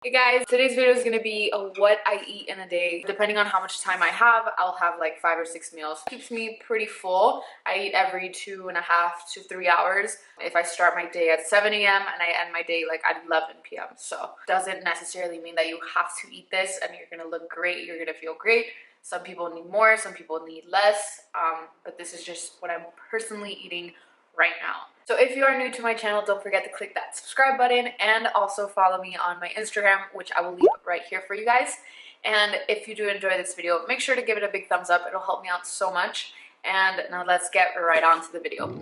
Hey guys, today's video is going to be what I eat in a day. Depending on how much time I have, I'll have like 5 or 6 meals. Keeps me pretty full. I eat every 2.5 to 3 hours. If I start my day at 7 a.m. and I end my day like at 11 p.m. So doesn't necessarily mean that you have to eat this and you're going to look great, you're going to feel great. Some people need more, some people need less, but this is just what I'm personally eating right now. So if you are new to my channel, don't forget to click that subscribe button and also follow me on my Instagram, which I will leave right here for you guys. And if you do enjoy this video, make sure to give it a big thumbs up. It'll help me out so much. And now let's get right on to the video.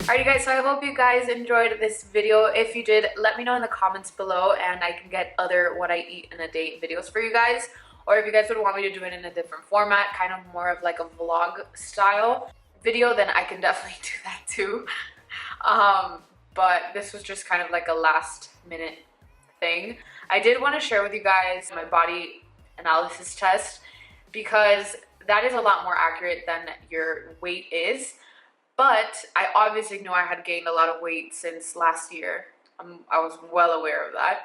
Alrighty guys, so I hope you guys enjoyed this video. If you did, let me know in the comments below and I can get other what I eat in a day videos for you guys. Or if you guys would want me to do it in a different format, kind of more of like a vlog style video, then I can definitely do that too. But this was just kind of like a last minute thing. I did want to share with you guys my body analysis test because that is a lot more accurate than your weight is. But I obviously knew I had gained a lot of weight since last year. I was well aware of that.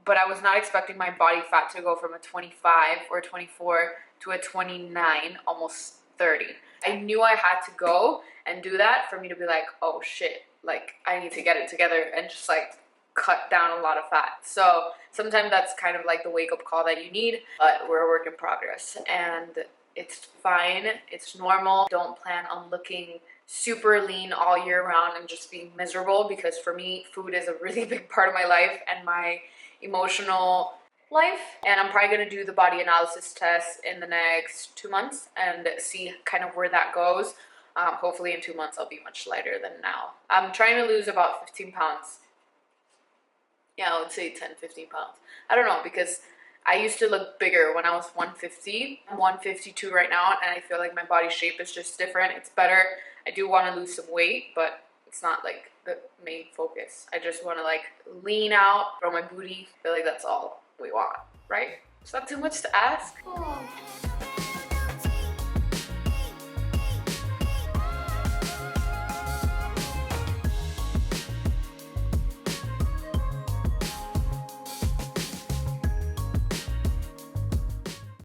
But I was not expecting my body fat to go from a 25 or 24 to a 29, almost 30. I knew I had to go and do that for me to be like, oh shit, like I need to get it together and just like cut down a lot of fat. So sometimes that's kind of like the wake-up call that you need, but we're a work in progress. And it's fine, it's normal. Don't plan on looking super lean all year round and just being miserable, because for me, food is a really big part of my life and my emotional life. And I'm probably gonna do the body analysis test in the next 2 months and see kind of where that goes. Hopefully in 2 months I'll be much lighter than now. I'm trying to lose about 15 pounds. Yeah, I would say 10-15 pounds. I don't know, because I used to look bigger when I was 150. I'm 152 right now, and I feel like my body shape is just different. It's better. I do want to lose some weight, but it's not like the main focus. I just want to like lean out, grow my booty. I feel like that's all we want, right? Is that too much to ask? Oh.